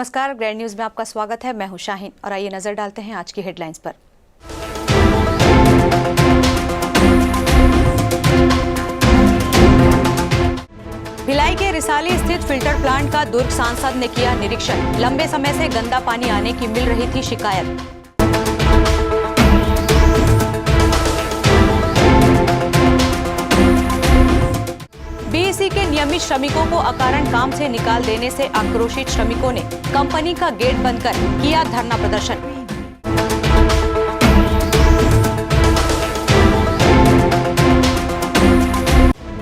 नमस्कार, grand news में आपका स्वागत है। मैं हूं शाहीन और आइए नजर डालते हैं आज की हेडलाइंस पर। भिलाई के रिसाली स्थित फिल्टर प्लांट का दुर्ग सांसद ने किया निरीक्षण। लंबे समय से गंदा पानी आने की मिल रही थी शिकायत। बीईसी के नियमित श्रमिकों को अकारण काम से निकाल देने से आक्रोशित श्रमिकों ने कंपनी का गेट बंद कर किया धरना प्रदर्शन।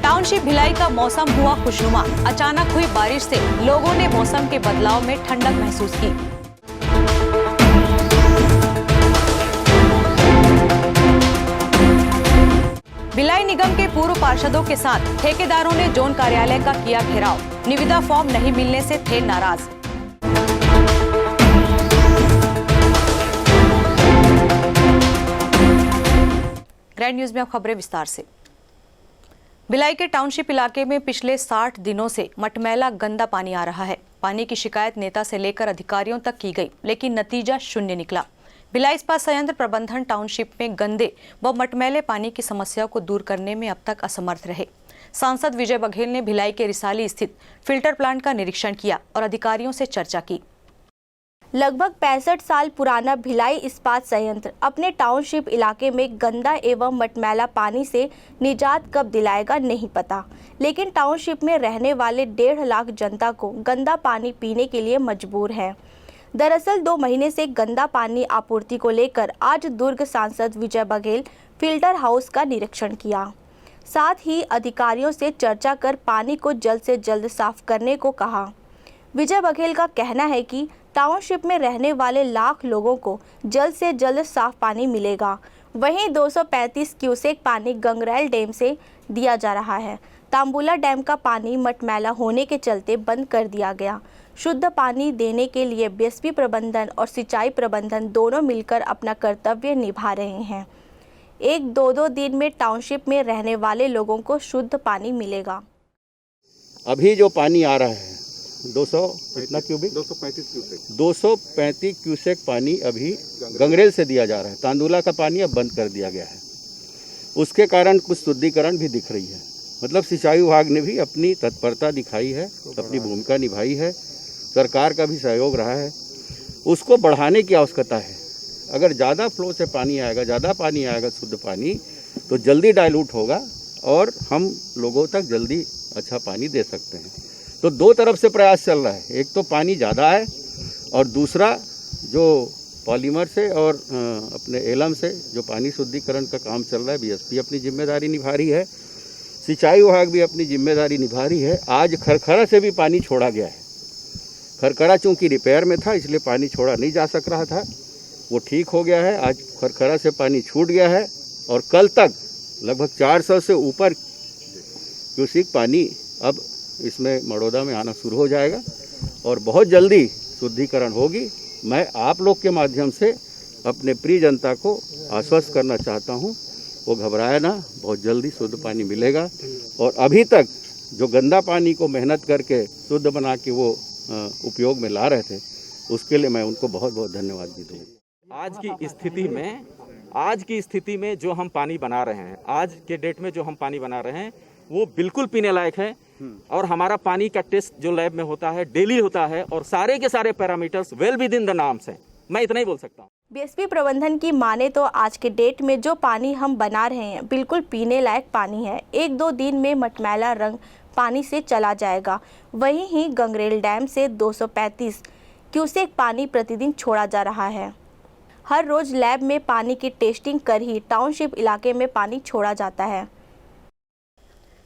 टाउनशिप भिलाई का मौसम हुआ खुशनुमा। अचानक हुई बारिश से लोगों ने मौसम के बदलाव में ठंडक महसूस की। भिलाई निगम के पूर्व पार्षदों के साथ ठेकेदारों ने जोन कार्यालय का किया घेराव। निविदा फॉर्म नहीं मिलने से थे नाराज। ग्रैंड न्यूज में अब खबरें विस्तार से। भिलाई के टाउनशिप इलाके में पिछले 60 दिनों से मटमैला गंदा पानी आ रहा है। पानी की शिकायत नेता से लेकर अधिकारियों तक की गई, लेकिन नतीजा शून्य निकला। भिलाई इस्पात संयंत्र प्रबंधन टाउनशिप में गंदे व मटमैले पानी की समस्या को दूर करने में अब तक असमर्थ रहे। सांसद विजय बघेल ने भिलाई के रिसाली स्थित फिल्टर प्लांट का निरीक्षण किया और अधिकारियों से चर्चा की। लगभग 65 साल पुराना भिलाई इस्पात संयंत्र अपने टाउनशिप इलाके में गंदा एवं मटमैला पानी से निजात कब दिलाएगा नहीं पता, लेकिन टाउनशिप में रहने वाले 1.5 लाख जनता को गंदा पानी पीने के लिए मजबूर है। दरअसल 2 महीने से गंदा पानी आपूर्ति को लेकर आज दुर्ग सांसद विजय बघेल फिल्टर हाउस का निरीक्षण किया। साथ ही अधिकारियों से चर्चा कर पानी को जल्द से जल्द साफ करने को कहा। विजय बघेल का कहना है कि टाउनशिप में रहने वाले लाख लोगों को जल्द से जल्द साफ पानी मिलेगा। वहीं 235 क्यूसेक पानी गंगरेल डैम से दिया जा रहा है। तांबुला डैम का पानी मटमैला होने के चलते बंद कर दिया गया। शुद्ध पानी देने के लिए बीएसपी प्रबंधन और सिंचाई प्रबंधन दोनों मिलकर अपना कर्तव्य निभा रहे हैं। 1-2 दिन में टाउनशिप में रहने वाले लोगों को शुद्ध पानी मिलेगा। अभी जो पानी आ रहा है 235 क्यूसेक पानी अभी गंगरेल से दिया जा रहा है। तांदुला का पानी अब बंद कर दिया गया है। उसके कारण कुछ शुद्धिकरण भी दिख रही है। मतलब सिंचाई विभाग ने भी अपनी तत्परता दिखाई है, अपनी भूमिका निभाई है। सरकार का भी सहयोग रहा है। उसको बढ़ाने की आवश्यकता है। अगर ज़्यादा फ्लो से पानी आएगा, ज़्यादा पानी आएगा शुद्ध पानी, तो जल्दी डाइल्यूट होगा और हम लोगों तक जल्दी अच्छा पानी दे सकते हैं। तो 2 तरफ से प्रयास चल रहा है। एक तो पानी ज़्यादा है और दूसरा जो पॉलीमर से और अपने एलम से जो पानी शुद्धिकरण का काम चल रहा है, बीएसपी अपनी जिम्मेदारी निभा रही है, सिंचाई विभाग भी अपनी जिम्मेदारी निभा रही है। आज खरखरा से भी पानी छोड़ा गया है। खरखरा चूँकि रिपेयर में था इसलिए पानी छोड़ा नहीं जा सक रहा था, वो ठीक हो गया है। आज खरखरा से पानी छूट गया है और कल तक लगभग 400 से ऊपर क्यूसेक पानी अब इसमें मड़ौदा में आना शुरू हो जाएगा और बहुत जल्दी शुद्धिकरण होगी। मैं आप लोग के माध्यम से अपने प्रिय जनता को आश्वस्त करना चाहता हूँ, वो घबराए ना, बहुत जल्दी शुद्ध पानी मिलेगा। और अभी तक जो गंदा पानी को मेहनत करके शुद्ध बना के वो उपयोग में ला रहे थे, उसके लिए मैं उनको बहुत बहुत धन्यवाद भी दूँगा। आज की स्थिति में जो हम पानी बना रहे हैं, आज के डेट में जो हम पानी बना रहे हैं वो बिल्कुल पीने लायक है। और हमारा पानी का टेस्ट जो लैब में होता है डेली होता है और सारे के सारे parameters well with in the norms हैं। मैं इतना ही बोल सकता हूँ। बीएसपी प्रबंधन की माने तो आज के डेट में जो पानी हम बना रहे हैं बिल्कुल पीने लायक पानी है। 1-2 दिन में मटमैला रंग पानी से चला जाएगा। वहीं ही गंगरेल डैम से 235 क्यूसेक पानी प्रतिदिन छोड़ा जा रहा है। हर रोज लैब में पानी की टेस्टिंग कर ही टाउनशिप इलाके में पानी छोड़ा जाता है।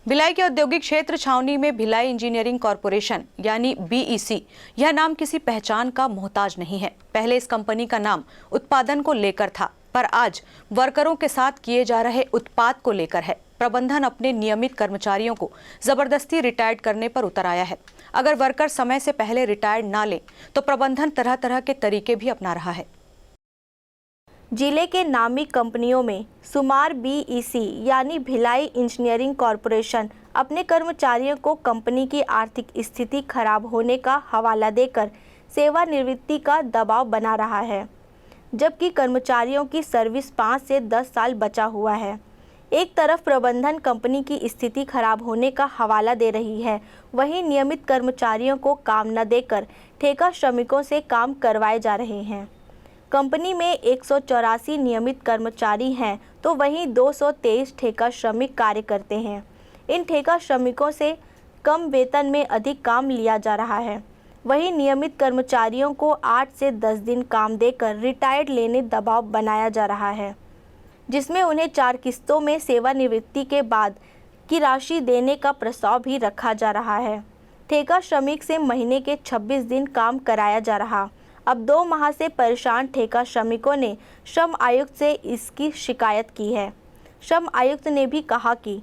भिलाई के औद्योगिक क्षेत्र छावनी में भिलाई इंजीनियरिंग कॉरपोरेशन यानी बीईसी, यह नाम किसी पहचान का मोहताज नहीं है। पहले इस कंपनी का नाम उत्पादन को लेकर था, पर आज वर्करों के साथ किए जा रहे उत्पाद को लेकर है। प्रबंधन अपने नियमित कर्मचारियों को जबरदस्ती रिटायर्ड करने पर उतर आया है। अगर वर्कर समय से पहले रिटायर्ड ना ले तो प्रबंधन तरह तरह के तरीके भी अपना रहा है। जिले के नामी कंपनियों में शुमार बीईसी यानी भिलाई इंजीनियरिंग कॉरपोरेशन अपने कर्मचारियों को कंपनी की आर्थिक स्थिति खराब होने का हवाला देकर सेवानिवृत्ति का दबाव बना रहा है, जबकि कर्मचारियों की सर्विस 5 से 10 साल बचा हुआ है। एक तरफ प्रबंधन कंपनी की स्थिति खराब होने का हवाला दे रही है, वहीं नियमित कर्मचारियों को काम न देकर ठेका श्रमिकों से काम करवाए जा रहे हैं। कंपनी में 184 नियमित कर्मचारी हैं, तो वहीं 223 ठेका श्रमिक कार्य करते हैं। इन ठेका श्रमिकों से कम वेतन में अधिक काम लिया जा रहा है। वहीं नियमित कर्मचारियों को 8 से 10 दिन काम देकर रिटायर्ड लेने दबाव बनाया जा रहा है, जिसमें उन्हें 4 किस्तों में सेवानिवृत्ति के बाद की राशि देने का प्रस्ताव भी रखा जा रहा है। ठेका श्रमिक से महीने के 26 दिन काम कराया जा रहा। अब 2 माह से परेशान ठेका श्रमिकों ने श्रम आयुक्त से इसकी शिकायत की है। श्रम आयुक्त ने भी कहा कि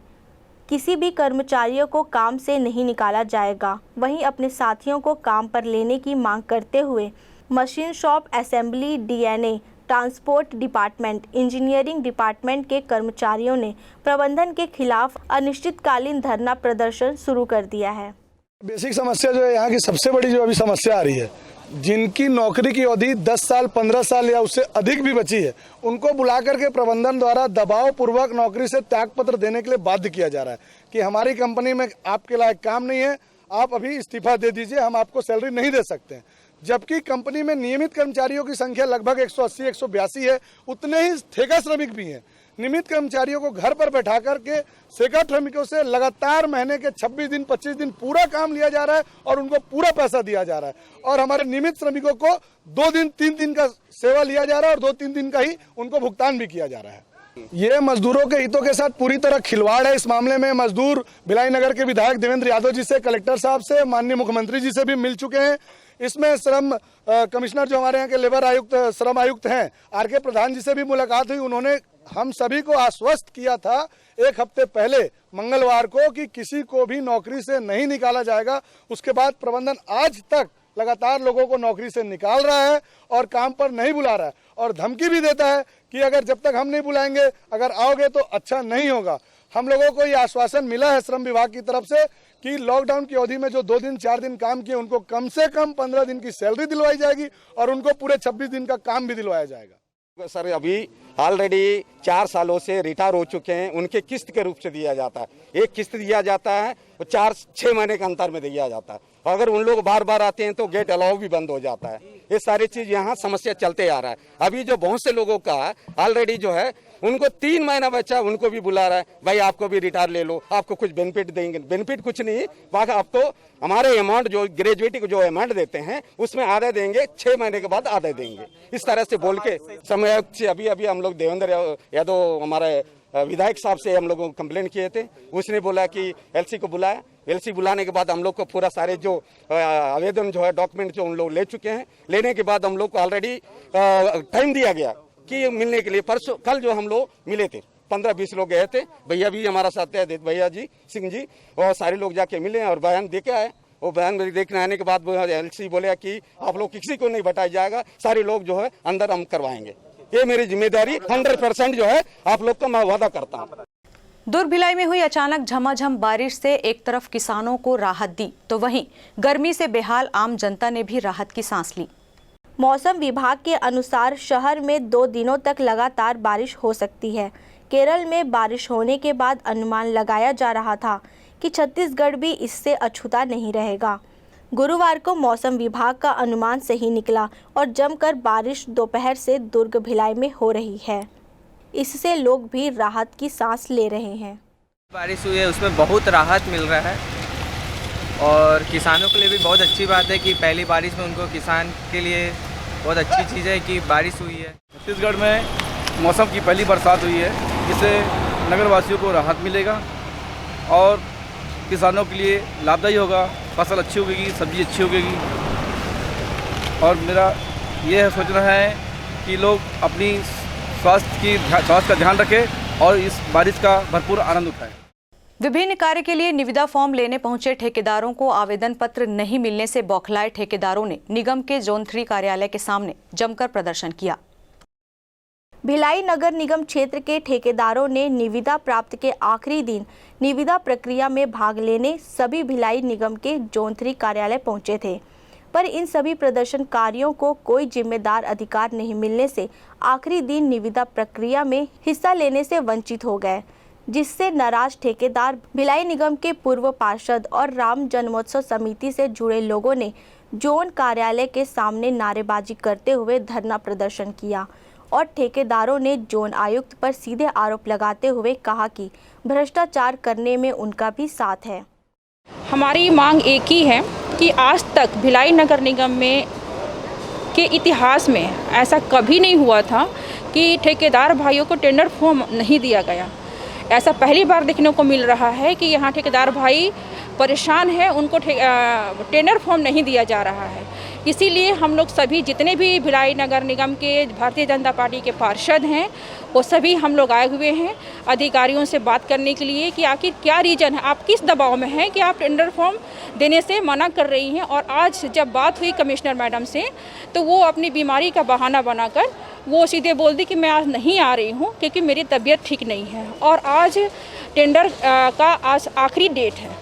किसी भी कर्मचारियों को काम से नहीं निकाला जाएगा। वहीं अपने साथियों को काम पर लेने की मांग करते हुए machine shop, assembly, DNA, transport department, engineering department के कर्मचारियों ने प्रबंधन के खिलाफ अनिश्चितकालीन धरना प्रदर्शन शुरू कर दिया है। बेसिक समस्या जो है यहाँ की सबसे बड़ी जो अभी समस्या आ रही है, जिनकी नौकरी की अवधि 10 साल, 15 साल या उससे अधिक भी बची है, उनको बुला करके प्रबंधन द्वारा दबाव पूर्वक नौकरी से त्यागपत्र देने के लिए बाध्य किया जा रहा है कि हमारी कंपनी में आपके लायक काम नहीं है, आप अभी इस्तीफा दे दीजिए, हम आपको सैलरी नहीं दे सकते हैं। जबकि कंपनी में नियमित कर्मचारियों की संख्या लगभग 180-182 है, उतने ही ठेका श्रमिक भी हैं। नियमित कर्मचारियों को घर पर बैठा करके ठेका श्रमिकों से लगातार महीने के 26 दिन 25 दिन पूरा काम लिया जा रहा है और उनको पूरा पैसा दिया जा रहा है। और हमारे नियमित श्रमिकों को 2 दिन 3 दिन का सेवा लिया जा रहा है और 2-3 दिन का ही उनको भुगतान भी किया जा रहा है। ये मजदूरों के हितों के साथ पूरी तरह खिलवाड़ है। इस मामले में मजदूर भिलाई नगर के विधायक देवेंद्र यादव जी से, कलेक्टर साहब से, माननीय मुख्यमंत्री जी से भी मिल चुके हैं। इसमें श्रम कमिश्नर जो हमारे यहाँ के लेबर आयुक्त, श्रम आयुक्त हैं, आर.के. प्रधान जी से भी मुलाकात हुई। उन्होंने हम सभी को आश्वस्त किया था 1 हफ्ते पहले मंगलवार को कि किसी को भी नौकरी से नहीं निकाला जाएगा। उसके बाद प्रबंधन आज तक लगातार लोगों को नौकरी से निकाल रहा है और काम पर नहीं बुला रहा है और धमकी भी देता है कि अगर जब तक हम नहीं बुलाएंगे, अगर आओगे तो अच्छा नहीं होगा। हम लोगों को ये आश्वासन मिला है श्रम विभाग की तरफ से कि लॉकडाउन की अवधि में जो 2 दिन 4 दिन काम किए उनको कम से कम 15 दिन की सैलरी दिलवाई जाएगी और उनको पूरे 26 दिन का काम भी दिलवाया जाएगा। सर अभी ऑलरेडी 4 सालों से रिटायर हो चुके हैं, उनके किस्त के रूप से दिया जाता है। एक किस्त दिया जाता है वो 4-6 महीने के अंतर में दिया जाता है। अगर उन लोग बार बार आते हैं तो गेट अलाउ भी बंद हो जाता है। ये सारी चीज यहाँ समस्या चलते आ रहा है। अभी जो बहुत से लोगों का ऑलरेडी जो है उनको 3 महीना बचा, उनको भी बुला रहा है, भाई आपको भी रिटायर ले लो, आपको कुछ बेनिफिट देंगे। बेनिफिट कुछ नहीं, बाकी आप तो हमारे अमाउंट जो ग्रेजुएटी को जो अमाउंट देते हैं उसमें आधा देंगे, 6 महीने के बाद आधा देंगे। इस तरह से बोल के समय से अभी हम लोग देवेंद्र यादव हमारे विधायक साहब से हम लोगों को कंप्लेन किए थे। उसने बोला कि एलसी को बुलाया। एलसी बुलाने के बाद हम लोग को पूरा सारे जो आवेदन जो है डॉक्यूमेंट जो उन लोग ले चुके हैं। लेने के बाद हम लोग को ऑलरेडी टाइम दिया गया कि मिलने के लिए। परसों कल जो हम लोग मिले थे 15-20 लोग गए थे, भैया भी हमारा साथ है, भैया जी सिंह जी, और सारे लोग जाके मिले और बयान दे के आए। वो बयान देखने आने के बाद एलसी बोले कि आप लोग किसी को नहीं बताया जाएगा, सारे लोग जो है अंदर हम करवाएंगे। ये मेरी जिम्मेदारी 100% जो है आप लोग का मैं वादा करता हूँ। दुर्ग भिलाई में हुई अचानक झमाझम बारिश से एक तरफ किसानों को राहत दी तो वहीं गर्मी से बेहाल आम जनता ने भी राहत की सांस ली। मौसम विभाग के अनुसार शहर में 2 दिनों तक लगातार बारिश हो सकती है। केरल में बारिश होने के बाद अनुमान लगाया जा रहा था कि छत्तीसगढ़ भी इससे अछूता नहीं रहेगा। गुरुवार को मौसम विभाग का अनुमान सही निकला और जमकर बारिश दोपहर से दुर्ग भिलाई में हो रही है। इससे लोग भी राहत की सांस ले रहे हैं। बारिश हुई है उसमें बहुत राहत मिल रहा है और किसानों के लिए भी बहुत अच्छी बात है कि पहली बारिश में उनको किसान के लिए बहुत अच्छी चीज़ है कि बारिश हुई है। छत्तीसगढ़ में मौसम की पहली बरसात हुई है, जिससे नगरवासियों को राहत मिलेगा और किसानों के लिए लाभदायी होगा। फसल अच्छी उगेगी, सब्जी अच्छी उगेगी और मेरा ये सोचना है कि लोग अपनी स्वास्थ्य का ध्यान रखें और इस बारिश का भरपूर आनंद उठाएं। विभिन्न कार्य के लिए निविदा फॉर्म लेने पहुंचे ठेकेदारों को आवेदन पत्र नहीं मिलने से बौखलाए ठेकेदारों ने निगम के जोन 3 कार्यालय के सामने जमकर प्रदर्शन किया। भिलाई नगर निगम क्षेत्र के ठेकेदारों ने निविदा प्राप्त के आखिरी दिन निविदा प्रक्रिया में भाग लेने सभी भिलाई निगम के जोन 3 कार्यालय पहुंचे थे। पर इन सभी प्रदर्शनकारियों को कोई जिम्मेदार अधिकार नहीं मिलने से आखिरी दिन निविदा प्रक्रिया में हिस्सा लेने से वंचित हो गए, जिससे नाराज ठेकेदार, भिलाई निगम के पूर्व पार्षद और राम जन्मोत्सव समिति से जुड़े लोगों ने जोन कार्यालय के सामने नारेबाजी करते हुए धरना प्रदर्शन किया और ठेकेदारों ने जोन आयुक्त पर सीधे आरोप लगाते हुए कहा कि भ्रष्टाचार करने में उनका भी साथ है। हमारी मांग एक ही है कि आज तक भिलाई नगर निगम में के इतिहास में ऐसा कभी नहीं हुआ था कि ठेकेदार भाइयों को टेंडर फॉर्म नहीं दिया गया। ऐसा पहली बार देखने को मिल रहा है कि यहाँ ठेकेदार भाई परेशान है, उनको टेंडर फॉर्म नहीं दिया जा रहा है। इसीलिए हम लोग सभी जितने भी भिलाई नगर निगम के भारतीय जनता पार्टी के पार्षद हैं, वो सभी हम लोग आए हुए हैं अधिकारियों से बात करने के लिए कि आखिर क्या रीज़न है, आप किस दबाव में हैं कि आप टेंडर फॉर्म देने से मना कर रही हैं। और आज जब बात हुई कमिश्नर मैडम से तो वो अपनी बीमारी का बहाना बनाकर वो सीधे बोल दी कि मैं आज नहीं आ रही हूँ क्योंकि मेरी तबीयत ठीक नहीं है। और आज टेंडर का आज आखिरी डेट है,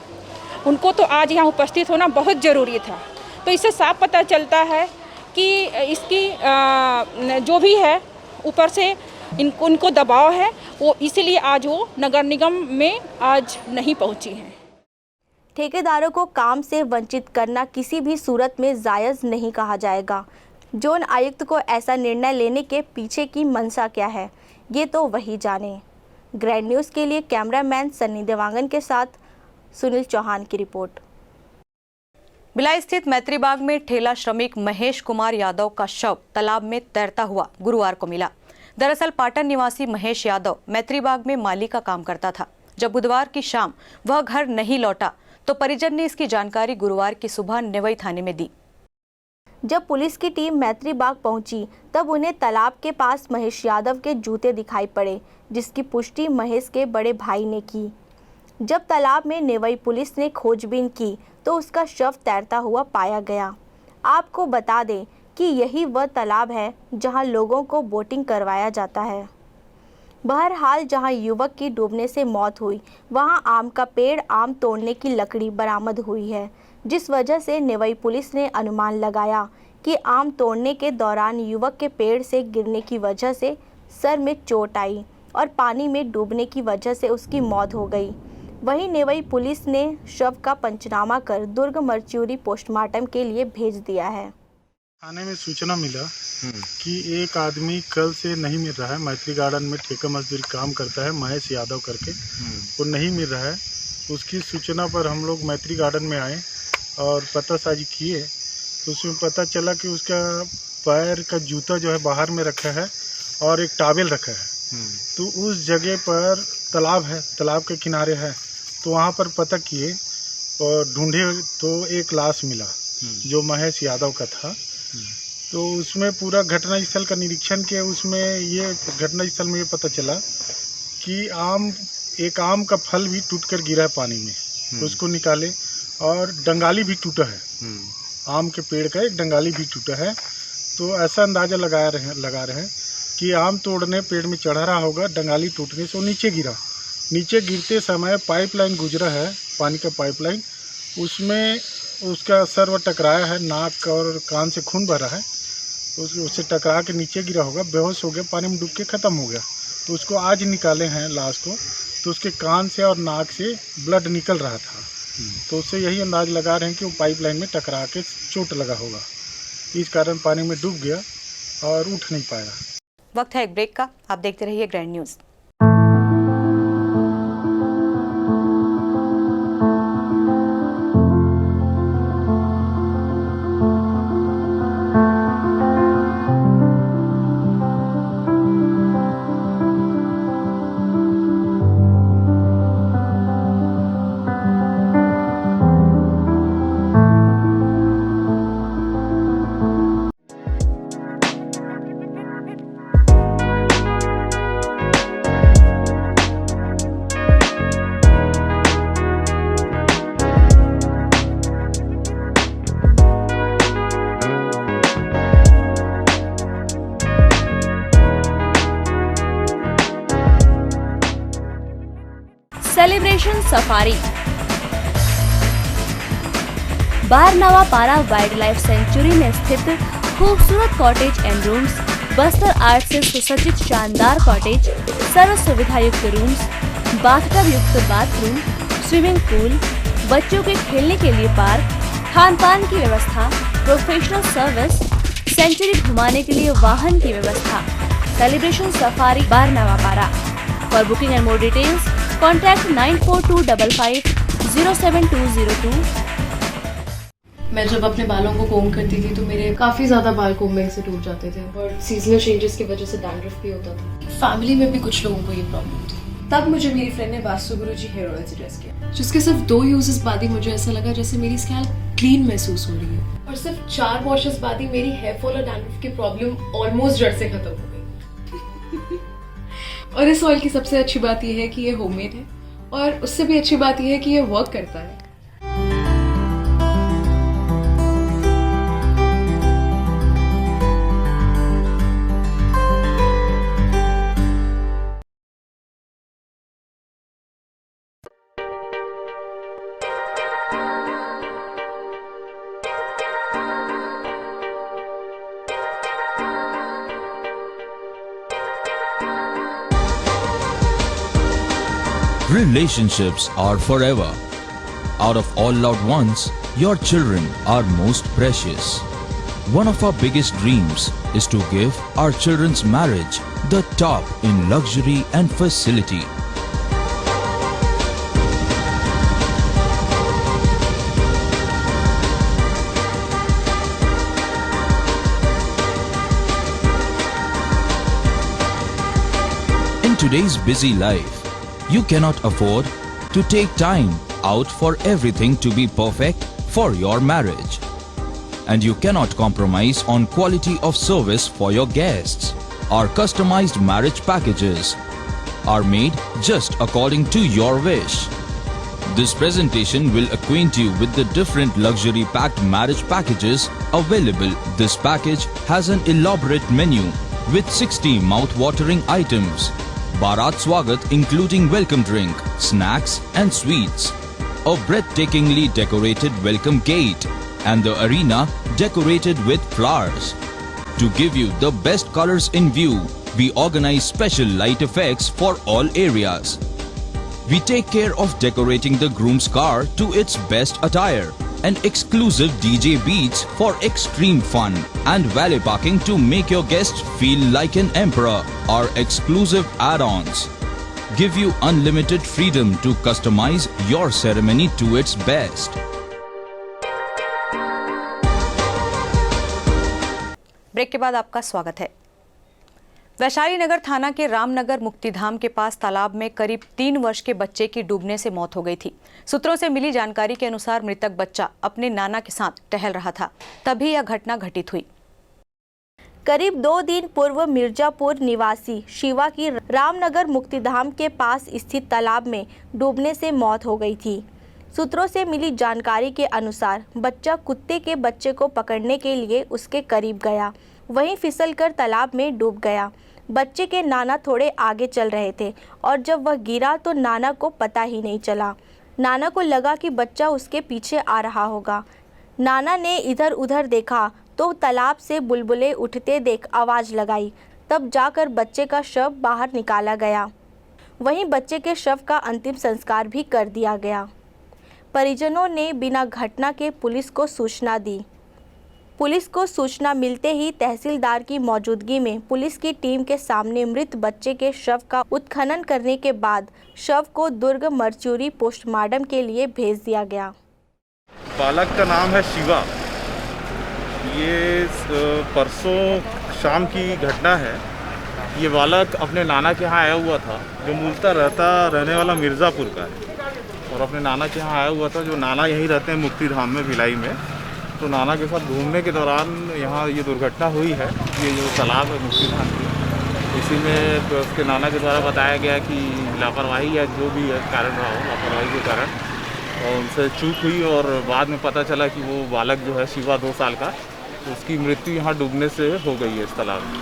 उनको तो आज यहाँ उपस्थित होना बहुत ज़रूरी था। तो इससे साफ पता चलता है कि इसकी जो भी है ऊपर से उनको दबाव है, वो इसीलिए आज वो नगर निगम में आज नहीं पहुंची हैं। ठेकेदारों को काम से वंचित करना किसी भी सूरत में जायज़ नहीं कहा जाएगा। जोन आयुक्त को ऐसा निर्णय लेने के पीछे की मंशा क्या है, ये तो वही जाने। ग्रैंड न्यूज़ के लिए कैमरामैन सन्नी देवांगन के साथ सुनील चौहान की रिपोर्ट। भिलाई स्थित मैत्री बाग में ठेला श्रमिक महेश कुमार यादव का शव तालाब में तैरता हुआ गुरुवार को मिला। दरअसल पाटन निवासी महेश यादव मैत्री बाग में माली का काम करता था। जब बुधवार की शाम वह घर नहीं लौटा तो परिजन ने इसकी जानकारी गुरुवार की सुबह नेवई थाने में दी। जब पुलिस की टीम मैत्री बाग पहुंची तब उन्हें तालाब के पास महेश यादव के जूते दिखाई पड़े, जिसकी पुष्टि महेश के बड़े भाई ने की। जब तालाब में नेवई पुलिस ने खोजबीन की तो उसका शव तैरता हुआ पाया गया। आपको बता दें कि यही वह तालाब है जहां लोगों को बोटिंग करवाया जाता है। बहरहाल जहां युवक की डूबने से मौत हुई, वहां आम का पेड़, आम तोड़ने की लकड़ी बरामद हुई है, जिस वजह से नेवई पुलिस ने अनुमान लगाया कि आम तोड़ने के दौरान युवक के पेड़ से गिरने की वजह से सर में चोट आई और पानी में डूबने की वजह से उसकी मौत हो गई। वहीं नेवई पुलिस ने शव का पंचनामा कर दुर्ग मर्च्यूरी पोस्टमार्टम के लिए भेज दिया है। थाने में सूचना मिला कि एक आदमी कल से नहीं मिल रहा है। मैत्री गार्डन में ठेका मजदूरी काम करता है, महेश यादव करके, वो नहीं मिल रहा है। उसकी सूचना पर हम लोग मैत्री गार्डन में आए और पतासाजी किए तो उसमें पता चला कि उसका पैर का जूता जो है बाहर में रखा है और एक टॉवेल रखा है। तो उस जगह पर तालाब है, तालाब के किनारे है, तो वहाँ पर पता किए और ढूंढे तो एक लाश मिला जो महेश यादव का था। तो उसमें पूरा घटना स्थल का निरीक्षण किया। उसमें ये घटना स्थल में ये पता चला कि एक आम का फल भी टूटकर गिरा है पानी में, उसको निकाले और डंगाली भी टूटा है, आम के पेड़ का एक डंगाली भी टूटा है। तो ऐसा अंदाजा लगा रहे हैं कि आम तोड़ने पेड़ में चढ़ा रहा होगा, डंगाली टूटने से वो नीचे गिरा। नीचे गिरते समय पाइपलाइन गुजरा है, पानी का पाइपलाइन, उसमें उसका सर टकराया है, नाक और कान से खून बह रहा है, उससे टकरा के नीचे गिरा होगा, बेहोश हो गया, पानी में डूब के ख़त्म हो गया। तो उसको आज निकाले हैं लाश को, तो उसके कान से और नाक से ब्लड निकल रहा था। तो उससे यही अंदाज लगा रहे हैं कि वो पाइपलाइन में टकरा के चोट लगा होगा, इस कारण पानी में डूब गया और उठ नहीं पाया। वक्त है एक ब्रेक का, आप देखते रहिए ग्रैंड न्यूज़। सेलिब्रेशन सफारी, बारनावा पारा वाइल्ड लाइफ सेंचुरी में स्थित खूबसूरत cottage and rooms, Bastar art से सुसज्जित शानदार कॉटेज, सर्व सुविधा युक्त रूम्स, बाथटब युक्त बाथरूम, स्विमिंग पूल, बच्चों के खेलने के लिए पार्क, खान पान की व्यवस्था, प्रोफेशनल सर्विस, सेंचुरी घुमाने के लिए वाहन की व्यवस्था, सेलिब्रेशन सफारी बारनावा पारा। For booking and more details contact 942255070202। मैं जब अपने बालों को कोम करती थी तो मेरे काफ़ी ज़्यादा बाल कोम्बिंग से टूट जाते थे और सीजनल चेंजेस की वजह से डैंड्रफ भी होता था। फैमिली में भी कुछ लोगों को ये प्रॉब्लम थी। तब मुझे मेरी फ्रेंड ने वास्तु गुरुजी हेयर ऑयल सजेस्ट किया, जिसके सिर्फ 2 यूजेस बाद ही मुझे ऐसा लगा जैसे मेरी स्कैल्प क्लीन महसूस हो रही है और सिर्फ 4 वॉशेस बाद ही मेरी हेयर फॉल और डैंड्रफ की प्रॉब्लम ऑलमोस्ट जड़ से खत्म हो गई। और इस ऑयल की सबसे अच्छी बात यह है कि ये होममेड है और उससे भी अच्छी बात यह है कि ये वर्क करता है। Relationships are forever. Out of all loved ones, your children are most precious. One of our biggest dreams is to give our children's marriage the top in luxury and facility. In today's busy life, you cannot afford to take time out for everything to be perfect for your marriage. And you cannot compromise on quality of service for your guests. Our customized marriage packages are made just according to your wish. This presentation will acquaint you with the different luxury packed marriage packages available. This package has an elaborate menu with 60 mouth-watering items. Bharat Swagat including welcome drink, snacks and sweets, a breathtakingly decorated welcome gate and the arena decorated with flowers. To give you the best colors in view, we organize special light effects for all areas. We take care of decorating the groom's car to its best attire and exclusive DJ beats for extreme fun and valet parking to make your guests feel like an emperor. Our exclusive add-ons give you unlimited freedom to customize your ceremony to its best. Break के बाद आपका स्वागत है। वैशाली नगर थाना के रामनगर मुक्तिधाम के पास तालाब में करीब 3 वर्ष के बच्चे की डूबने से मौत हो गई थी। सूत्रों से मिली जानकारी के अनुसार मृतक बच्चा अपने नाना के साथ टहल रहा था, तभी यह घटना घटित हुई। करीब 2 दिन पूर्व मिर्जापुर निवासी शिवा की रामनगर मुक्तिधाम के पास स्थित तालाब में डूबने से मौत हो गई थी। सूत्रों से मिली जानकारी के अनुसार बच्चा कुत्ते के बच्चे को पकड़ने के लिए उसके करीब गया, वहीं फिसलकर तालाब में डूब गया। बच्चे के नाना थोड़े आगे चल रहे थे और जब वह गिरा तो नाना को पता ही नहीं चला। नाना को लगा कि बच्चा उसके पीछे आ रहा होगा। नाना ने इधर उधर देखा तो तालाब से बुलबुलें उठते देख आवाज़ लगाई, तब जाकर बच्चे का शव बाहर निकाला गया। वहीं बच्चे के शव का अंतिम संस्कार भी कर दिया गया। परिजनों ने बिना घटना के पुलिस को सूचना दी। पुलिस को सूचना मिलते ही तहसीलदार की मौजूदगी में पुलिस की टीम के सामने मृत बच्चे के शव का उत्खनन करने के बाद शव को दुर्ग मरचूरी पोस्टमार्टम के लिए भेज दिया गया। बालक का नाम है शिवा। ये परसों शाम की घटना है। ये बालक अपने नाना के यहाँ आया हुआ था, जो मूलतः रहने वाला मिर्ज़ापुर का है, और अपने नाना के यहाँ आया हुआ था, जो नाना यहीं रहते हैं मुक्तिधाम में भिलाई में। तो नाना के साथ घूमने के दौरान यहाँ ये दुर्घटना हुई है। ये जो तालाब है मुक्तिधाम की, इसी में तो उसके नाना के द्वारा बताया गया कि लापरवाही या जो भी कारण रहा हो, लापरवाही के कारण और उनसे चूक हुई और बाद में पता चला कि वो बालक जो है शिवा 2 साल का, तो उसकी मृत्यु यहाँ डूबने से हो गई है इस तालाब में।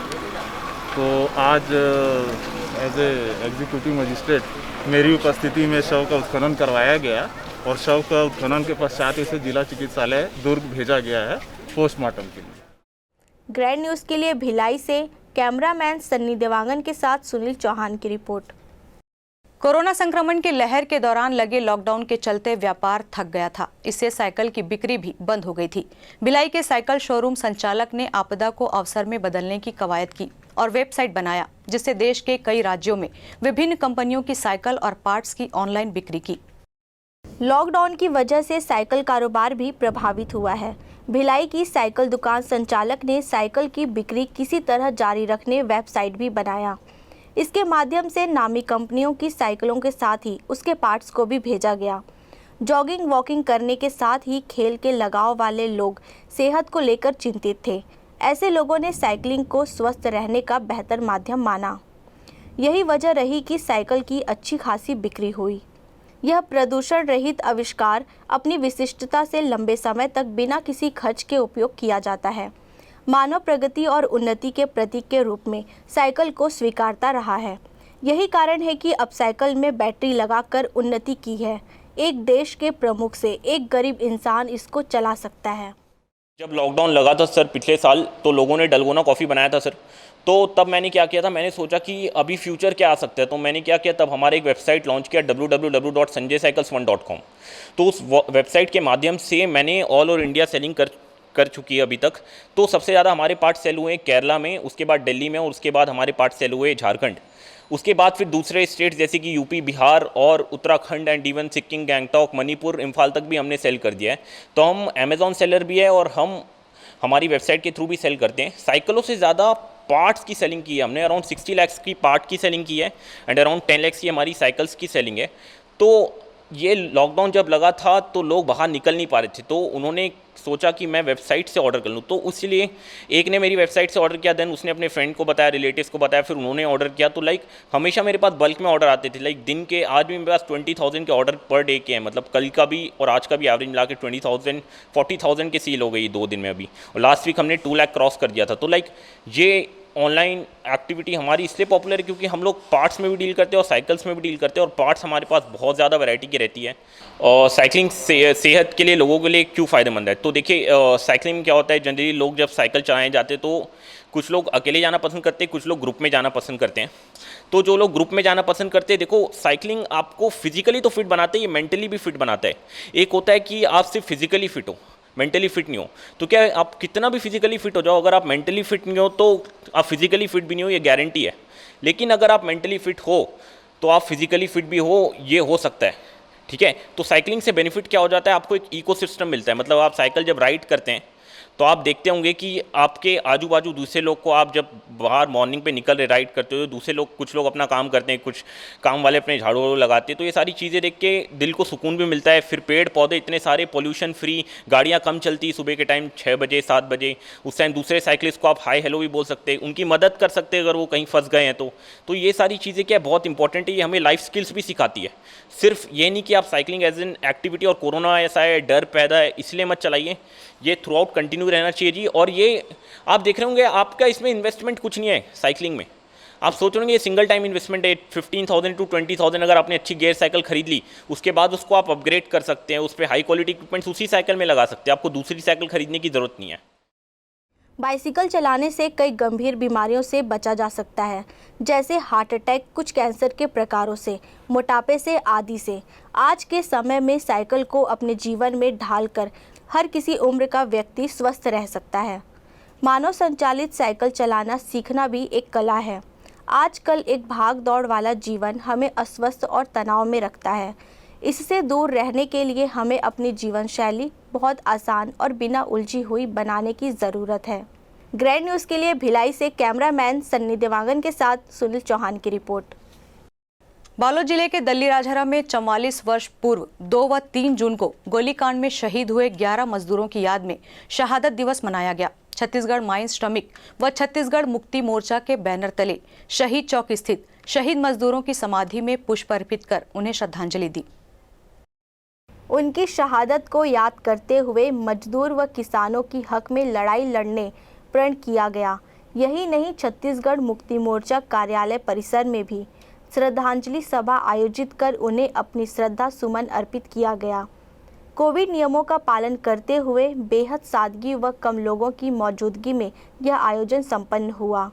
तो आज एज ए एग्जीक्यूटिव मजिस्ट्रेट मेरी उपस्थिति में शव का उत्खनन करवाया गया और शव का उत्खनन के पश्चात इसे जिला चिकित्सालय दुर्ग भेजा गया है पोस्टमार्टम के लिए। ग्रैंड न्यूज़ के लिए भिलाई से कैमरामैन सन्नी देवांगन के साथ सुनील चौहान की रिपोर्ट। कोरोना संक्रमण की लहर के दौरान लगे लॉकडाउन के चलते व्यापार थक गया था। इससे साइकिल की बिक्री भी बंद हो गई थी। भिलाई के साइकिल शोरूम संचालक ने आपदा को अवसर में बदलने की कवायद की और वेबसाइट बनाया, जिससे देश के कई राज्यों में विभिन्न कंपनियों की साइकिल और पार्ट्स की ऑनलाइन बिक्री की। लॉकडाउन की वजह से साइकिल कारोबार भी प्रभावित हुआ है। भिलाई की साइकिल दुकान संचालक ने साइकिल की बिक्री किसी तरह जारी रखने वेबसाइट भी बनाया। इसके माध्यम से नामी कंपनियों की साइकिलों के साथ ही उसके पार्ट्स को भी भेजा गया। जॉगिंग वॉकिंग करने के साथ ही खेल के लगाव वाले लोग सेहत को लेकर चिंतित थे। ऐसे लोगों ने साइकिलिंग को स्वस्थ रहने का बेहतर माध्यम माना। यही वजह रही कि साइकिल की अच्छी खासी बिक्री हुई। यह प्रदूषण रहित आविष्कार अपनी विशिष्टता से लंबे समय तक बिना किसी खर्च के उपयोग किया जाता है। मानव प्रगति और उन्नति के प्रतीक के रूप में साइकिल को स्वीकारता रहा है। यही कारण है कि अब साइकिल में बैटरी लगाकर उन्नति की है। एक देश के प्रमुख से एक गरीब इंसान इसको चला सकता है। जब लॉकडाउन लगा था सर पिछले साल, तो लोगों ने डलगोना कॉफ़ी बनाया था सर। तो तब मैंने क्या किया था, मैंने सोचा कि अभी फ्यूचर क्या आ सकता है। तो मैंने क्या किया, तब हमारे एक वेबसाइट लॉन्च किया www.sanjaycycles1.com। तो उस वेबसाइट के माध्यम से मैंने ऑल ओवर इंडिया सेलिंग कर चुकी है अभी तक। तो सबसे ज़्यादा हमारे पार्ट सेल हुए केरला में, उसके बाद दिल्ली में और उसके बाद हमारे पार्ट सेल हुए झारखंड। उसके बाद फिर दूसरे स्टेट जैसे कि यूपी, बिहार और उत्तराखंड एंड इवन सिक्किम, गैंगटॉक, मणिपुर, इम्फाल तक भी हमने सेल कर दिया है। तो हम अमेज़ॉन सेलर भी है और हम हमारी वेबसाइट के थ्रू भी सेल करते हैं। साइकिलों से ज़्यादा पार्ट्स की सेलिंग की है हमने। अराउंड 60 लाख की पार्ट की सेलिंग की है एंड अराउंड 10 लाख की हमारी साइकिल्स की सेलिंग है। तो ये लॉकडाउन जब लगा था तो लोग बाहर निकल नहीं पा रहे थे, तो उन्होंने सोचा कि मैं वेबसाइट से ऑर्डर कर लूँ। तो इसलिए एक ने मेरी वेबसाइट से ऑर्डर किया, देन उसने अपने फ्रेंड को बताया, रिलेटिव्स को बताया, फिर उन्होंने ऑर्डर किया। तो लाइक हमेशा मेरे पास बल्क में ऑर्डर आते थे। लाइक दिन के आज भी मेरे पास 20,000 के ऑर्डर पर डे के हैं। मतलब कल का भी और आज का भी एवरेज मिला के 20,000 40,000 के सील हो गई 2 दिन में अभी। और लास्ट वीक हमने 2 लाख क्रॉस कर दिया था। तो लाइक ये ऑनलाइन एक्टिविटी हमारी इसलिए पॉपुलर है क्योंकि हम लोग पार्ट्स में भी डील करते हैं और साइकिल्स में भी डील करते हैं और पार्ट्स हमारे पास बहुत ज़्यादा वैरायटी की रहती है। और साइकिलिंग सेहत के लिए लोगों के लिए क्यों फ़ायदेमंद है, तो देखिए साइकिलिंग में क्या होता है, जनरली लोग जब साइकिल चलाने जाते तो कुछ लोग अकेले जाना पसंद करते हैं, कुछ लोग ग्रुप में जाना पसंद करते हैं। तो जो लोग ग्रुप में जाना पसंद करते हैं, देखो साइकिलिंग आपको फिजिकली तो फिट बनाता है, ये मेंटली भी फिट बनाता है। एक होता है कि आप सिर्फ फिजिकली फिट हो, मेंटली फिट नहीं हो। तो क्या आप कितना भी फिजिकली फिट हो जाओ, अगर आप मेंटली फिट नहीं हो तो आप फिजिकली फिट भी नहीं हो, ये गारंटी है। लेकिन अगर आप मेंटली फिट हो तो आप फिजिकली फिट भी हो, ये हो सकता है। ठीक है, तो साइकिलिंग से बेनिफिट क्या हो जाता है, आपको एक इकोसिस्टम मिलता है। मतलब आप साइकिल जब राइड करते हैं तो आप देखते होंगे कि आपके आजू बाजू दूसरे लोग को, आप जब बाहर मॉर्निंग पे निकल रहे राइड करते हो, दूसरे लोग, कुछ लोग अपना काम करते हैं, कुछ काम वाले अपने झाड़ू वाड़ू लगाते हैं। तो ये सारी चीज़ें देख के दिल को सुकून भी मिलता है। फिर पेड़ पौधे इतने सारे, पोल्यूशन फ्री, गाड़ियाँ कम चलती सुबह के टाइम 6 बजे 7 बजे। उस टाइम दूसरे साइकिलिस्ट को आप हाई हेलो भी बोल सकते हैं, उनकी मदद कर सकते हैं अगर वो कहीं फंस गए हैं तो ये सारी चीज़ें क्या बहुत इंपॉर्टेंट है। ये हमें लाइफ स्किल्स भी सिखाती है। सिर्फ ये नहीं कि आप साइकिलिंग एज एन एक्टिविटी और कोरोना ऐसा है, डर पैदा है इसलिए मत चलाइए, ये थ्रू आउट कंटिन्यू रहना चाहिए जी। और ये आप देख रहे होंगे, आपका इसमें इन्वेस्टमेंट कुछ नहीं है साइकिलिंग में। आप सोच रहे होंगे ये सिंगल टाइम इन्वेस्टमेंट है 15,000 to 20,000। अगर आपने अच्छी गियर साइकिल खरीद ली, उसके बाद उसको आप अपग्रेड कर सकते हैं, उस पर हाई क्वालिटी इक्विपमेंट्स उसी साइकिल में लगा सकते हैं, आपको दूसरी साइकिल खरीदने की ज़रूरत नहीं है। बाइसिकल चलाने से कई गंभीर बीमारियों से बचा जा सकता है, जैसे हार्ट अटैक, कुछ कैंसर के प्रकारों से, मोटापे से आदि से। आज के समय में साइकिल को अपने जीवन में ढालकर हर किसी उम्र का व्यक्ति स्वस्थ रह सकता है। मानव संचालित साइकिल चलाना सीखना भी एक कला है। आजकल एक भाग दौड़ वाला जीवन हमें अस्वस्थ और तनाव में रखता है। इससे दूर रहने के लिए हमें अपनी जीवन शैली बहुत आसान और बिना उलझी हुई बनाने की ज़रूरत है। ग्रैंड न्यूज़ के लिए भिलाई से कैमरामैन सन्नी देवांगन के साथ सुनील चौहान की रिपोर्ट। बालोद जिले के दल्ली राजहरा में 44 वर्ष पूर्व 2 व 3 जून को गोलीकांड में शहीद हुए 11 मजदूरों की याद में शहादत दिवस मनाया गया। छत्तीसगढ़ माइंस श्रमिक व छत्तीसगढ़ मुक्ति मोर्चा के बैनर तले शहीद चौक स्थित शहीद मजदूरों की समाधि में पुष्प अर्पित कर उन्हें श्रद्धांजलि दी। उनकी शहादत को याद करते हुए मजदूर व किसानों की हक में लड़ाई लड़ने प्रण किया गया। यही नहीं, छत्तीसगढ़ मुक्ति मोर्चा कार्यालय परिसर में भी श्रद्धांजलि सभा आयोजित कर उन्हें अपनी श्रद्धा सुमन अर्पित किया गया। कोविड नियमों का पालन करते हुए बेहद सादगी व कम लोगों की मौजूदगी में यह आयोजन संपन्न हुआ।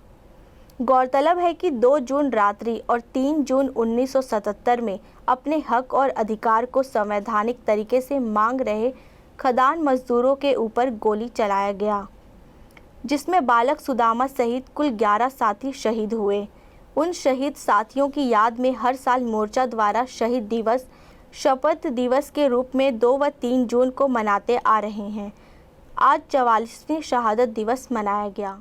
गौरतलब है कि 2 जून रात्रि और 3 जून 1977 में अपने हक और अधिकार को संवैधानिक तरीके से मांग रहे खदान मजदूरों के ऊपर गोली चलाया गया, जिसमें बालक सुदामा सहित कुल 11 साथी शहीद हुए। उन शहीद साथियों की याद में हर साल मोर्चा द्वारा शहीद दिवस शपथ दिवस के रूप में 2 व 3 जून को मनाते आ रहे हैं। आज 44वें शहादत दिवस मनाया गया।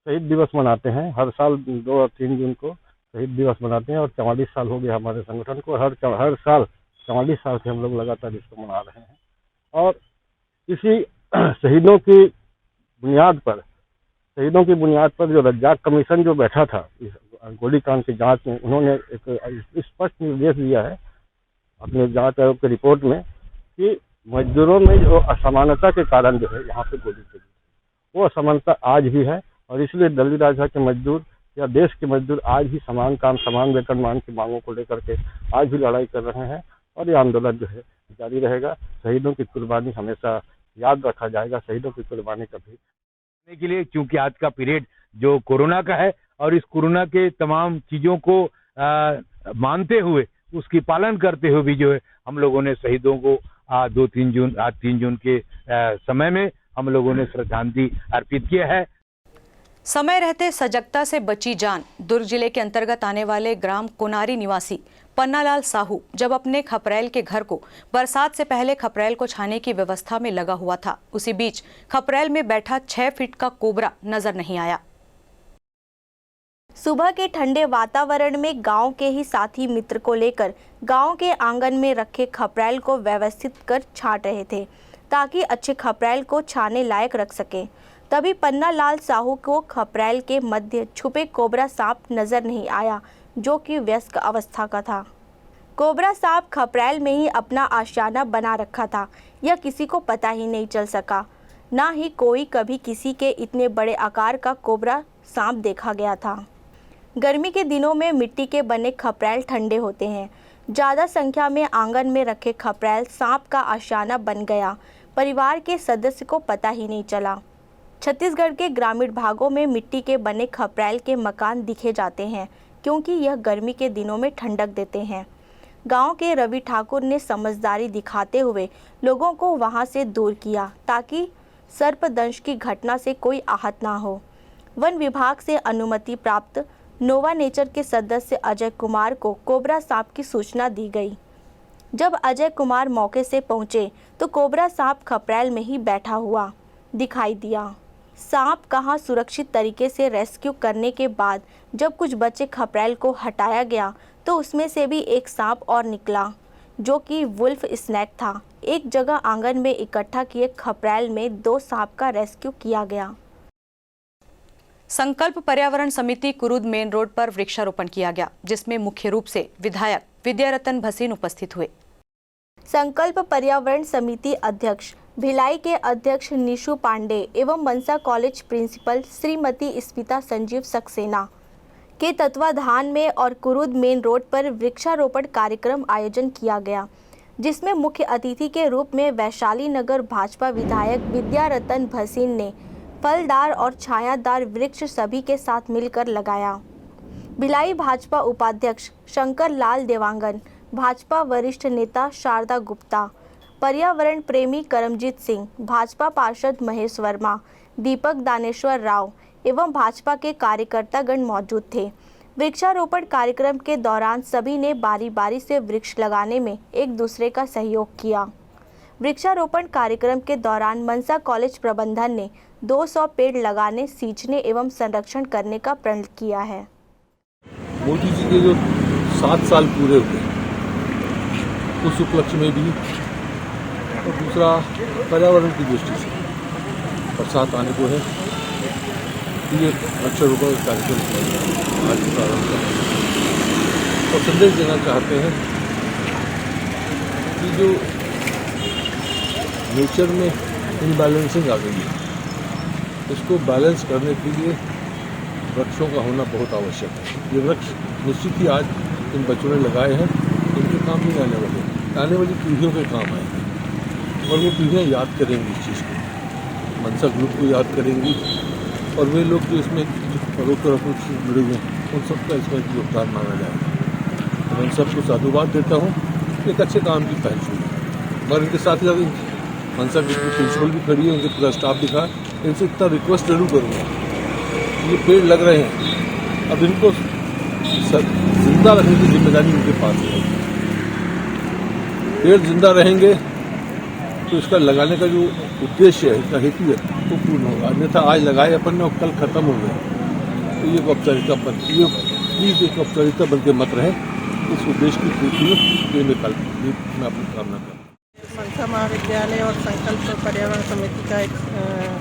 शहीद दिवस मनाते हैं हर साल 2 और 3 जून को शहीद दिवस मनाते हैं और 44 साल हो गया हमारे संगठन को। हर साल 44 साल से हम लोग लगातार इसको मना रहे हैं और इसी शहीदों की बुनियाद पर जो रज्जाक कमीशन जो बैठा था इस गोलीकांड की जांच में, उन्होंने एक स्पष्ट निर्देश दिया है अपने जांच आयोग की रिपोर्ट में कि मजदूरों में जो असमानता के कारण जो है यहाँ पे गोली चली, वो असमानता आज भी है और इसलिए दिल्ली राजधानी के मजदूर या देश के मजदूर आज भी समान काम समान वेतनमान की मांगों को लेकर के आज भी लड़ाई कर रहे हैं और ये आंदोलन जो है जारी रहेगा। शहीदों की कुर्बानी हमेशा याद रखा जाएगा, शहीदों की कुर्बानी कभी के लिए, क्योंकि आज का पीरियड जो कोरोना का है और इस कोरोना के तमाम चीजों को मानते हुए उसकी पालन करते हुए भी जो है हम लोगों ने शहीदों को आज 3 जून के समय में हम लोगों ने श्रद्धांजलि अर्पित किया है। समय रहते सजगता से बची जान। दुर्ग जिले के अंतर्गत आने वाले ग्राम कोनारी निवासी पन्नालाल साहू जब अपने खपरेल के घर को बरसात से पहले खपरेल को छाने की व्यवस्था में लगा हुआ था, उसी बीच खपरेल में बैठा 6 फीट का कोबरा नजर नहीं आया। सुबह के ठंडे वातावरण में गांव के ही साथी मित्र को लेकर गांव के आंगन में रखे खपरेल को व्यवस्थित कर छांट रहे थे ताकि अच्छे खपरेल को छाने लायक रख सके। तभी पन्नालाल साहू को खपरेल के मध्य छुपे कोबरा सांप नजर नहीं आया, जो कि वयस्क अवस्था का था। कोबरा सांप खपरेल में ही अपना आशियाना बना रखा था, यह किसी को पता ही नहीं चल सका। ना ही कोई कभी किसी के इतने बड़े आकार का कोबरा सांप देखा गया था। गर्मी के दिनों में मिट्टी के बने खपरेल ठंडे होते हैं। ज़्यादा संख्या में आंगन में रखे खपरेल सांप का आशियाना बन गया। परिवार के सदस्य को पता ही नहीं चला। छत्तीसगढ़ के ग्रामीण भागों में मिट्टी के बने खपरेल के मकान दिखे जाते हैं, क्योंकि यह गर्मी के दिनों में ठंडक देते हैं। गांव के रवि ठाकुर ने समझदारी दिखाते हुए लोगों को वहां से दूर किया ताकि सर्पदंश की घटना से कोई आहत ना हो। वन विभाग से अनुमति प्राप्त नोवा नेचर के सदस्य अजय कुमार को कोबरा सांप की सूचना दी गई। जब अजय कुमार मौके से पहुंचे तो कोबरा सांप खपरेल में ही बैठा हुआ दिखाई दिया। सांप कहां सुरक्षित तरीके से रेस्क्यू करने के बाद जब कुछ बचे खपरेल को हटाया गया तो उसमें से भी एक सांप और निकला, जो कि वुल्फ स्नेक था। एक जगह आंगन में इकट्ठा किए खपरेल में 2 सांप का रेस्क्यू किया गया। संकल्प पर्यावरण समिति कुरुद मेन रोड पर वृक्षारोपण किया गया, जिसमें मुख्य रूप से विधायक विद्यारतन भसीन उपस्थित हुए। संकल्प पर्यावरण समिति अध्यक्ष भिलाई के अध्यक्ष निशु पांडे एवं मनसा कॉलेज प्रिंसिपल श्रीमती स्मिता संजीव सक्सेना के तत्वाधान में और कुरुद मेन रोड पर वृक्षारोपण कार्यक्रम आयोजन किया गया, जिसमें मुख्य अतिथि के रूप में वैशाली नगर भाजपा विधायक विद्यारतन भसीन ने फलदार और छायादार वृक्ष सभी के साथ मिलकर लगाया। भिलाई भाजपा उपाध्यक्ष शंकर लाल देवांगन, भाजपा वरिष्ठ नेता शारदा गुप्ता, पर्यावरण प्रेमी करमजीत सिंह, भाजपा पार्षद महेश वर्मा, दीपक दानेश्वर राव एवं भाजपा के कार्यकर्तागण मौजूद थे। वृक्षारोपण कार्यक्रम के दौरान सभी ने बारी बारी से वृक्ष लगाने में एक दूसरे का सहयोग किया। वृक्षारोपण कार्यक्रम के दौरान मनसा कॉलेज प्रबंधन ने 200 पेड़ लगाने, सींचने एवं संरक्षण करने का प्रण किया है। मोदी जी के जो 7 साल पूरे हुए उस उपलक्ष्य में भी, और दूसरा पर्यावरण की दृष्टि से बरसात आने को है, ये वृक्षारोपण कार्यक्रम आज प्रारंभ कर और संदेश देना चाहते हैं कि जो नेचर में इनबैलेंसिंग आ गई है, इसको बैलेंस करने के लिए वृक्षों का होना बहुत आवश्यक है। ये वृक्ष निश्चित ही आज इन बच्चों ने लगाए हैं, इनके काम नहीं आने वाले पीढ़ियों के काम आएंगे। और वो पीढ़ियाँ याद करेंगी इस चीज़ को, मनसा ग्रुप को याद करेंगी, और वे लोग जो इसमें परोक्ष और अप्रोक्ष से जुड़े हुए हैं उन सबका इसमें योगदान माना जाएगा। तो मैं इन सबको साधुवाद देता हूँ, एक अच्छे काम की पहल शुरू है। और इनके साथ ही साथ मनसा ग्रुप की प्रिंसिपल भी खड़ी है, उनके पूरा स्टाफ दिखा, इनसे इतना रिक्वेस्ट जरूर करूँगा, ये पेड़ लग रहे हैं, अब इनको जिंदा रखने की जिम्मेदारी उनके पास है। पेड़ जिंदा रहेंगे तो इसका लगाने का जो उद्देश्य है, इसका हेतु है, वो पूर्ण होगा। अन्यथा आज लगाए अपन ने और कल खत्म हो गया, तो ये औपचारिकता बन, ये प्लीज एक औपचारिकता बन के मत रहे। इस उद्देश्य की पूर्ति में मैं अपनी कामना करूँ। मनसा महाविद्यालय और संकल्प पर्यावरण समिति का एक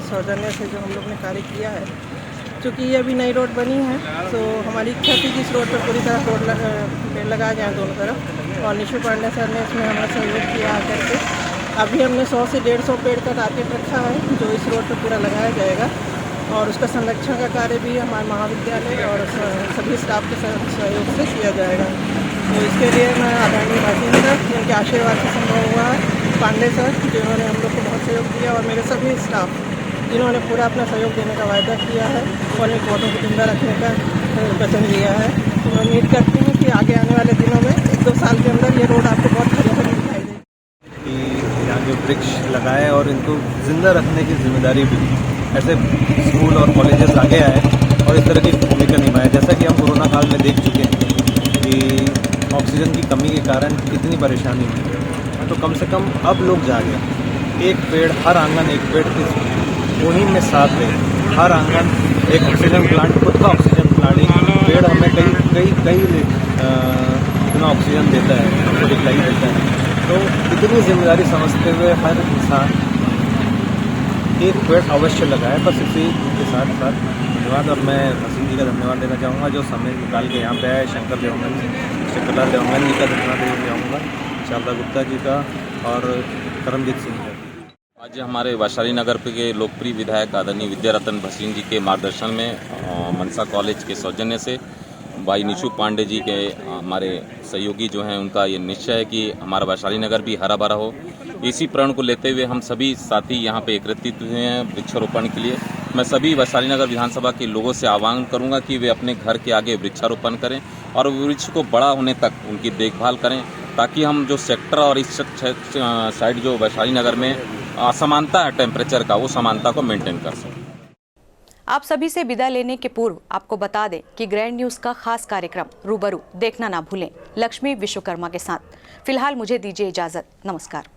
सौजन्य से जो हम लोग ने कार्य किया है, चूँकि ये अभी नई रोड बनी है, तो हमारी इच्छा थी कि इस रोड पर पूरी तरह पेड़ लगाए जाएँ दोनों तरफ, और निशु पांडे सर ने इसमें हमारा सहयोग किया आकर के। अभी हमने 100 से 150 पेड़ का टारगेट रखा है जो इस रोड पर पूरा लगाया जाएगा, और उसका संरक्षण का कार्य भी हमारे महाविद्यालय और सभी स्टाफ के सहयोग से किया जाएगा। तो इसके लिए मैं आदरणीय भाषी सर, जिनके आशीर्वाद से संभव हुआ है, पांडे सर जिन्होंने हम लोग को बहुत सहयोग दिया, और मेरे सभी स्टाफ जिन्होंने पूरा अपना सहयोग देने का वायदा किया है और इन पौधों को जिंदा रखने का वचन लिया है। तो मैं उम्मीद करती हूँ कि आगे आने वाले दिनों में 1-2 साल के अंदर ये रोड आपको बहुत हरी भरी दिखाई देगी। कि यहाँ के वृक्ष लगाएं और इनको जिंदा रखने की जिम्मेदारी भी ऐसे स्कूल और कॉलेजेस आगे आए और इस तरह की भूमिका निभाएं। जैसा कि हम कोरोना काल में देख चुके हैं कि ऑक्सीजन की कमी के कारण कितनी परेशानी हुई, तो कम से कम अब लोग जागे, एक पेड़ हर आंगन, एक पेड़ इस मुहिम में साथ दे। हर आंगन एक ऑक्सीजन प्लांट, खुद का ऑक्सीजन प्लांट, एक पेड़ हमें कई ऑक्सीजन देता है, हमको दिखाई देता है। तो इतनी जिम्मेदारी समझते हुए हर इंसान एक पेड़ अवश्य लगाए। बस इसी के साथ साथ धन्यवाद, और मैं हसीन जी का धन्यवाद देना चाहूँगा जो समय निकाल के यहाँ पे आए, शंकरलाल देवंगन जी का धन्यवाद देना चाहूँगा, शारदा गुप्ता जी का और करमजीत सिंह का। आज हमारे वैशाली नगर के लोकप्रिय विधायक आदरणीय विद्यारतन भसीन जी के मार्गदर्शन में मनसा कॉलेज के सौजन्य से भाई निशु पांडे जी के हमारे सहयोगी जो हैं, उनका ये निश्चय है कि हमारा वैशाली नगर भी हरा भरा हो। इसी प्रण को लेते हुए हम सभी साथी यहाँ पे एकत्रित हुए हैं वृक्षारोपण के लिए। मैं सभी वैशाली नगर विधानसभा के लोगों से आह्वान करूँगा कि वे अपने घर के आगे वृक्षारोपण करें और वृक्ष को बड़ा होने तक उनकी देखभाल करें, ताकि हम जो सेक्टर और इस साइड जो वैशाली नगर में असमानता है टेम्परेचर का, वो समानता को मेंटेन कर सकें। आप सभी से विदा लेने के पूर्व आपको बता दें कि ग्रैंड न्यूज का खास कार्यक्रम रूबरू देखना ना भूलें, लक्ष्मी विश्वकर्मा के साथ। फिलहाल मुझे दीजिए इजाजत, नमस्कार।